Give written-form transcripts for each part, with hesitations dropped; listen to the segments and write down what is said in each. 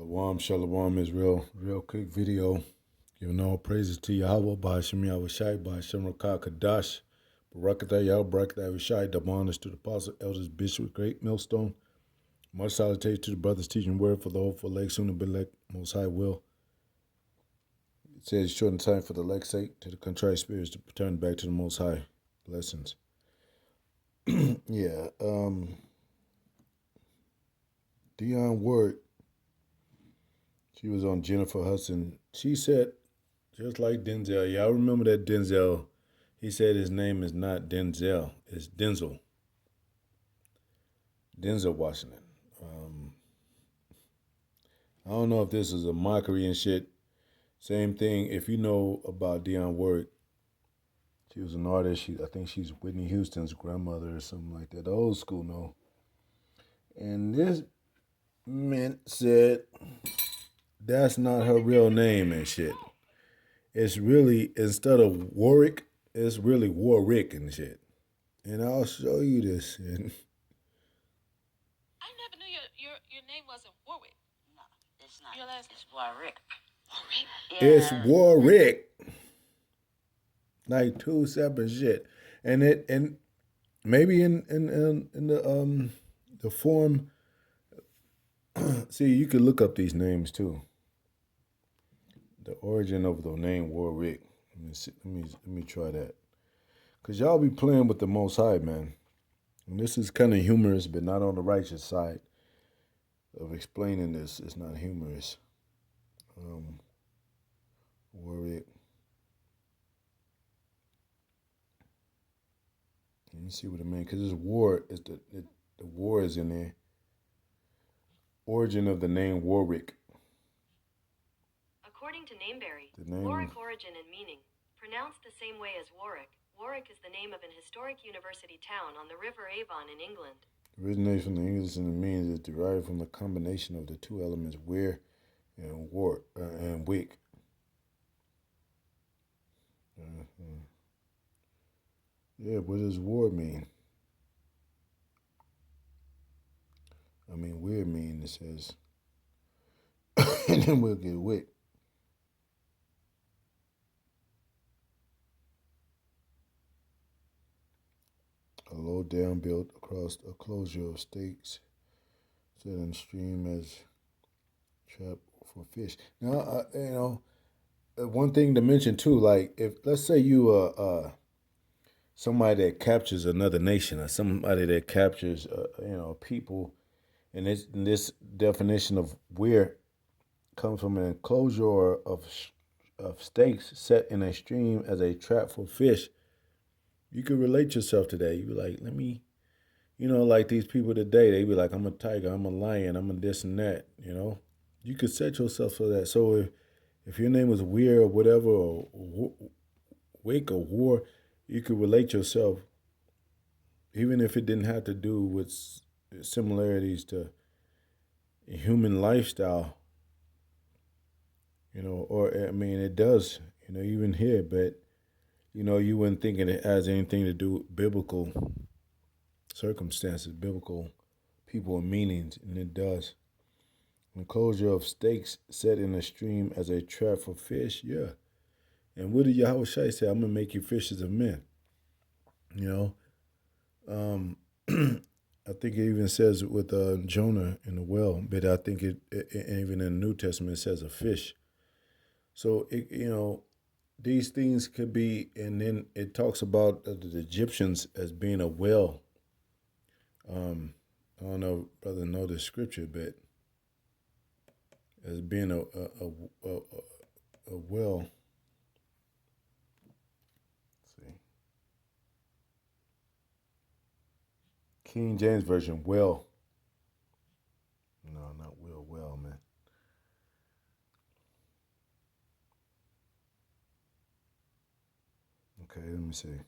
Shalom, shalom is real quick video. Giving all praises to Yahweh, Bahashim Yahushai, Bahashim Rakah Kadash, Barakatah Yahweh, Barakatah Yahushai, double honors to the apostle, elders, bishop, great millstone. Much salutation to the brothers teaching word for the hopeful elect, soon to be elect, most high will. It says, short time for the elect's sake, to the contrite spirits to return back to the most high. Blessings. Yeah, Dion Ward, she was on Jennifer Hudson. She said, just like Denzel, y'all remember that Denzel, he said his name is not Denzel, it's Denzel. Denzel Washington. I don't know if this is a mockery and shit. Same thing, if you know about Dionne Warwick, she was an artist. I think she's Whitney Houston's grandmother or something like that. The old school no. And this man said that's not her real name and shit. It's really, instead of Warwick, it's really Warwick and shit. And I'll show you this shit. I never knew your name wasn't Warwick. No, it's not. Your last name is Warwick. Warwick? Yeah. It's Warwick. Like two separate shit. And maybe in the form, see, you could look up these names too. The origin of the name Warwick. Let me try that. Cause y'all be playing with the Most High, man. And this is kind of humorous, but not on the righteous side of explaining this. It's not humorous. Warwick. Let me see what it means. Because this war is the war is in there. Origin of the name Warwick. According to Nameberry, Warwick origin and meaning, pronounced the same way as Warwick. Warwick is the name of an historic university town on the River Avon in England. Originates from the English and the means is derived from the combination of the two elements wear and war and wick. Yeah, what does war mean? I mean, wear mean, it says. And then we'll get wick. A low down built across a closure of stakes set in stream as trap for fish. Now, one thing to mention too, like if let's say you somebody that captures another nation or somebody that captures people, and this definition of where comes from an enclosure of stakes set in a stream as a trap for fish. You could relate yourself to that. You be like, let me, like these people today, they be like, I'm a tiger, I'm a lion, I'm a this and that, You could set yourself for that. So if your name was Weir or whatever, or Wake or War, you could relate yourself, even if it didn't have to do with similarities to human lifestyle, or I mean, it does, even here, but you wouldn't think it has anything to do with biblical circumstances, biblical people and meanings, and it does. Enclosure of stakes set in a stream as a trap for fish, yeah. And what did Yahweh Shai say? I'm gonna make you fishers of men. I think it even says with Jonah in the well, but I think it even in the New Testament it says a fish. So these things could be, and then it talks about the Egyptians as being a well. I don't know if brother know the scripture, but as being a well. Let's see. King James Version, well. No, not will, well, man. Okay, let me see.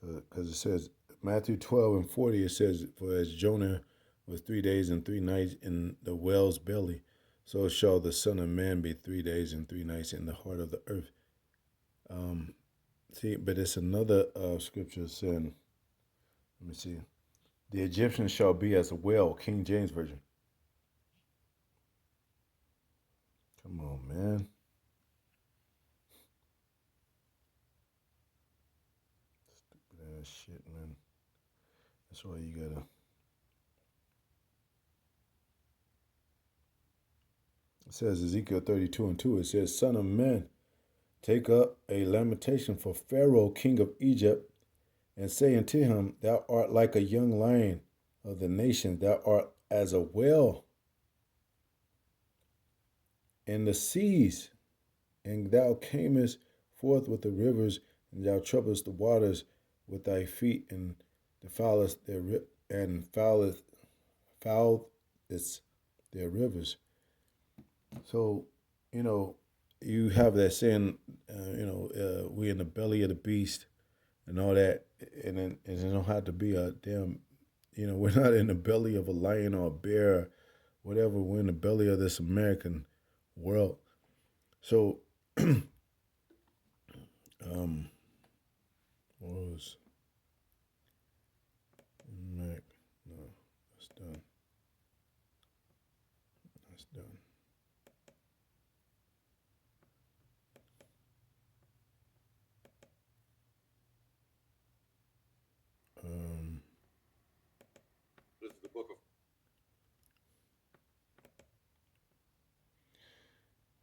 Because it says, Matthew 12:40, it says, for as Jonah was 3 days and 3 nights in the whale's belly, so shall the Son of Man be 3 days and 3 nights in the heart of the earth. See, but it's another scripture saying, let me see. The Egyptians shall be as a whale, King James Version. Come on, man. Stupid ass shit, man. That's why you gotta. It says Ezekiel 32:2. It says, Son of man, take up a lamentation for Pharaoh, king of Egypt, and say unto him, Thou art like a young lion of the nations, thou art as a whale in the seas, and thou camest forth with the rivers, and thou troublest the waters with thy feet, and defilest foulest their rivers. So, you have that saying, we in the belly of the beast and all that, and then it don't have to be a damn, we're not in the belly of a lion or a bear, or whatever. We're in the belly of this American world. So, what was Mac? No, that's done. That's done. This is the book of.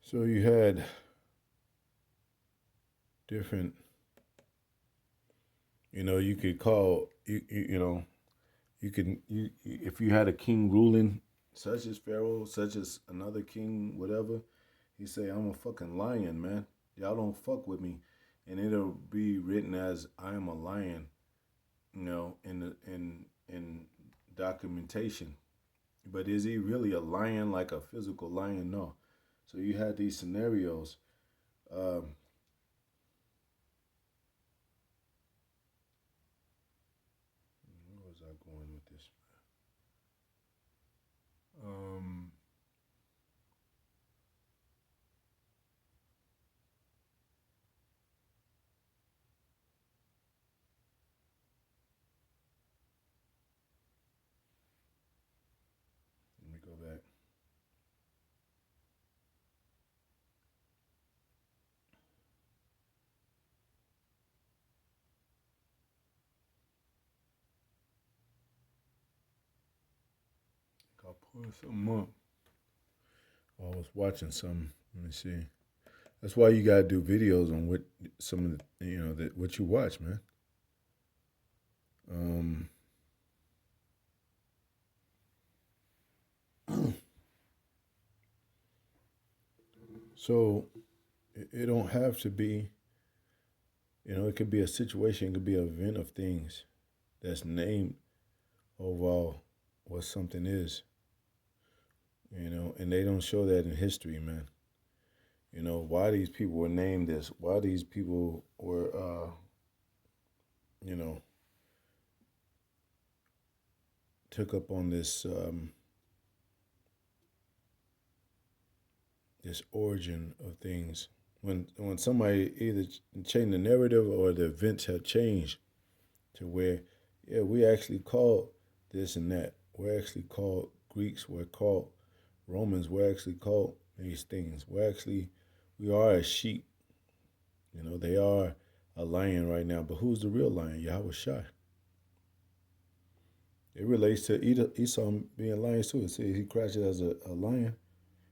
So you had different, you could call if you had a king ruling, such as Pharaoh, such as another king, whatever, he say, I'm a fucking lion, man. Y'all don't fuck with me, and it'll be written as I am a lion, in documentation. But is he really a lion, like a physical lion? No. So you had these scenarios. Where was I going with this? Let me go back. I'll pull something up. I was watching some. Let me see. That's why you gotta do videos on what some of the what you watch, man. So it don't have to be. It could be a situation. It could be an event of things that's named overall what something is. And they don't show that in history, man. Why these people were named this, why these people were, took up on this, this origin of things. When somebody either changed the narrative or the events have changed to where, yeah, we actually called this and that. We're actually called Greeks. We're called Romans. We're actually called these things. We are a sheep. They are a lion right now. But who's the real lion? Yahweh Shai. It relates to Esau being lions too. It says he crouches as a lion.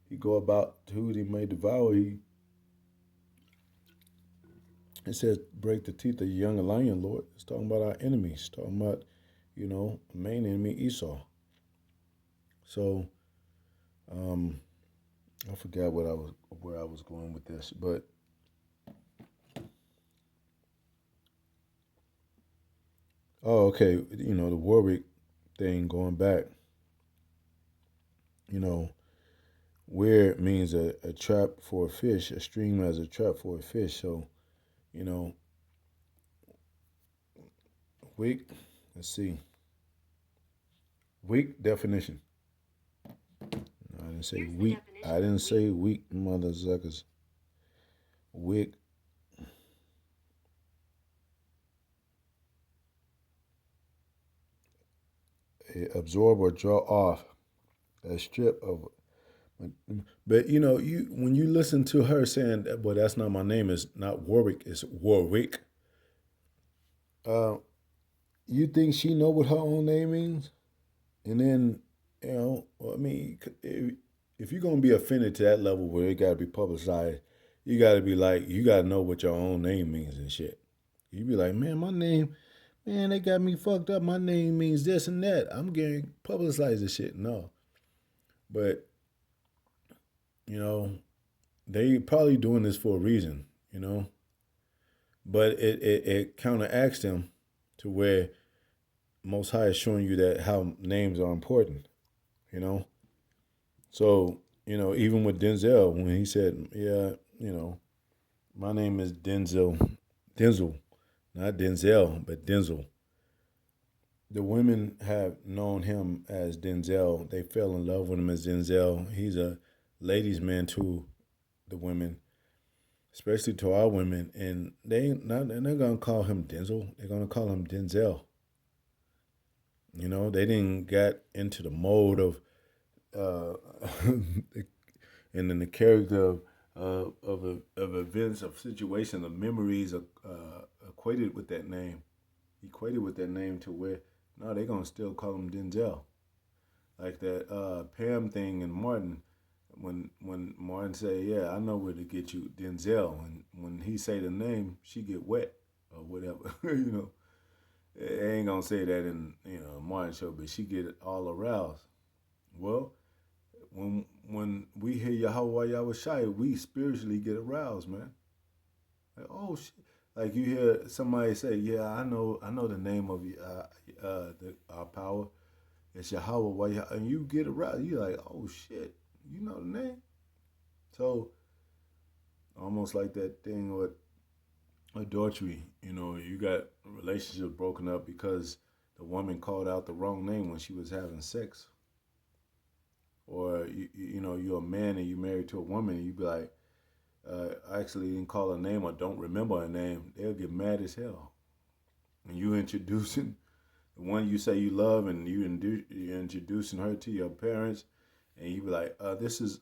He go about who he may devour. It says break the teeth of the young lion, Lord. It's talking about our enemies. It's talking about, main enemy Esau. So, I forgot where I was going with this, but okay, the Warwick thing going back. Where means a trap for a fish, a stream as a trap for a fish. So, weak. Let's see. Weak definition. I didn't say weak. I didn't say weak, mother suckers. Weak. absorb or draw off a strip of. But you when you listen to her saying, "Well, that's not my name. It's not Warwick. It's Warwick." Uh, you think she know what her own name means? And then, I mean, if you're gonna be offended to that level where it gotta be publicized, you gotta be like, you gotta know what your own name means and shit. You be like, man, my name, man, they got me fucked up. My name means this and that. I'm getting publicized this shit. No, but you know, they probably doing this for a reason. But it counteracts them to where Most High is showing you that how names are important. You know, so even with Denzel when he said, yeah, my name is Denzel, not Denzel, but Denzel. The women have known him as Denzel. They fell in love with him as Denzel. He's a ladies' man to the women, especially to our women, and they're not gonna call him Denzel. They're gonna call him Denzel. They didn't get into the mode of, uh, and then the character of events, of situations, of memories, equated with that name, to where no, they're gonna still call him Denzel, like that Pam thing and Martin. When Martin say, "Yeah, I know where to get you, Denzel," and when he say the name, she get wet or whatever, They ain't gonna say that in Martin show, but she get all aroused. Well, when we hear Yahweh Yahweh Shai, we spiritually get aroused, man. Like, oh shit. Like you hear somebody say, "Yeah, I know the name of our power. It's Yahweh," and you get aroused. You like, oh shit, you know the name. So almost like that thing with adultery. You got relationships broken up because the woman called out the wrong name when she was having sex. Or you're a man and you married to a woman and you be like, I actually didn't call her name or don't remember her name. They'll get mad as hell. And you introducing the one you say you love and you're introducing her to your parents, and you be like, this is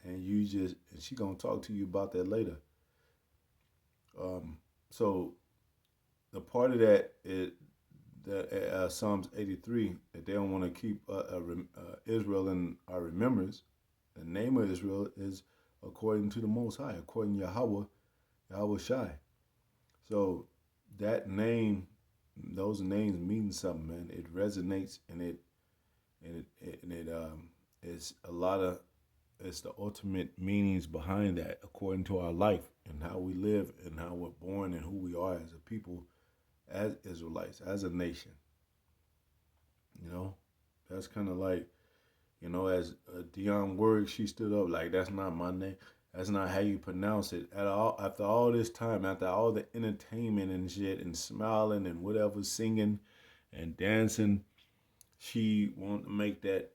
and she gonna talk to you about that later. So the part of that is that Psalms 83, that they don't want to keep Israel in our remembrance. The name of Israel is according to the Most High, according to Yahweh Shai. So that name, those names mean something, man. It resonates, and it is a lot of, it's the ultimate meanings behind that, according to our life and how we live and how we're born and who we are as a people, as Israelites, as a nation. That's kind of like, as Dionne Warwick, she stood up like, that's not my name. That's not how you pronounce it. After all this time, after all the entertainment and shit and smiling and whatever, singing and dancing, she wanted to make that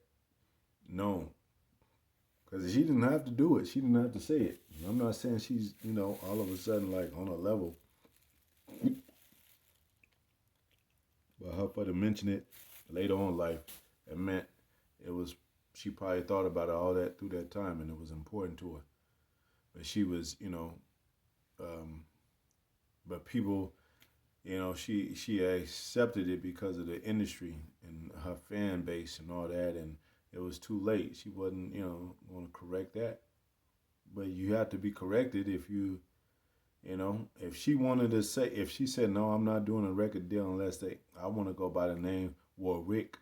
known. Because she didn't have to do it. She didn't have to say it. I'm not saying she's, all of a sudden like on a level. But her for to mention it later on in life, it meant she probably thought about it all that through that time, and it was important to her. But she was, but people, she accepted it because of the industry and her fan base and all that, and it was too late. She wasn't, going to correct that. But you have to be corrected if you, if she wanted to say, if she said, no, I'm not doing a record deal unless I want to go by the name Warwick,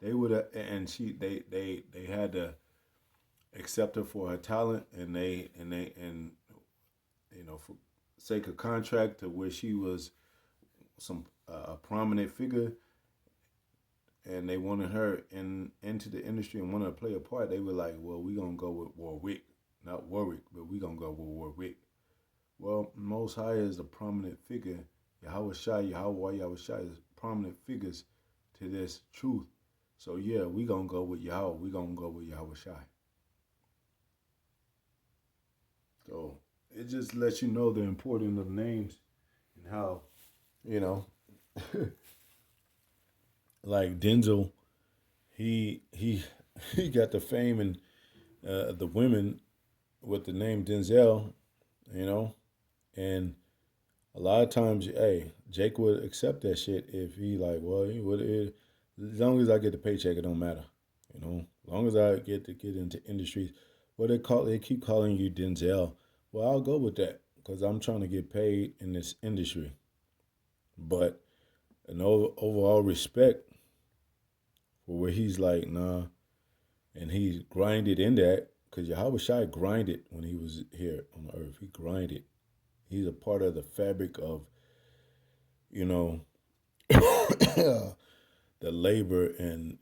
they would have, and they had to accept her for her talent, and for sake of contract to where she was some a prominent figure, and they wanted her into the industry and wanted to play a part. They were like, well, we're going to go with Warwick, not Warwick, but we're going to go with Warwick. Well, Most High is a prominent figure. Yahweh Shai is prominent figures to this truth. So yeah, we're going to go with Yahweh. We're going to go with Yahweh Shai. So it just lets you know the importance of names and how, like Denzel, he he got the fame and the women with the name Denzel, you know, and a lot of times, hey, Jake would accept that shit if he like, well, he would, as long as I get the paycheck, it don't matter, you know, as long as I get to get into industries. What they keep calling you Denzel. Well, I'll go with that because I'm trying to get paid in this industry. But an overall respect for where he's like, nah, and he grinded in that because Yahweh Shai grinded when he was here on the earth. He grinded. He's a part of the fabric of, you know, the labor and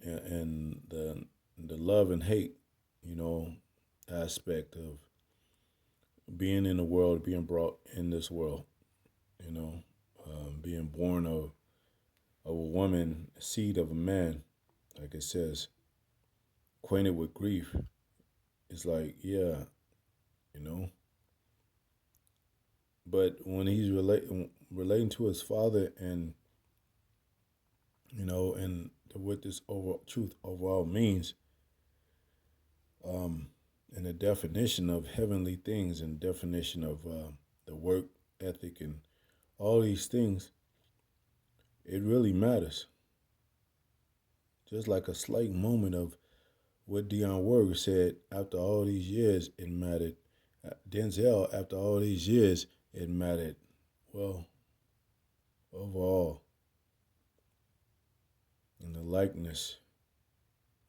the love and hate, you know, aspect of being in the world, being brought in this world, you know, being born of a woman, seed of a man, like it says, acquainted with grief. It's like, yeah, you know. But when he's relating to his father and, you know, and what this overall truth overall means, and the definition of heavenly things and definition of the work ethic and all these things, it really matters. Just like a slight moment of what Dionne Warwick said after all these years, it mattered. Denzel, after all these years, it mattered. Well, overall, in the likeness,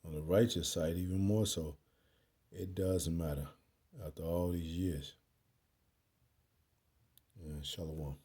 on the righteous side, even more so, it does matter after all these years. Shalom.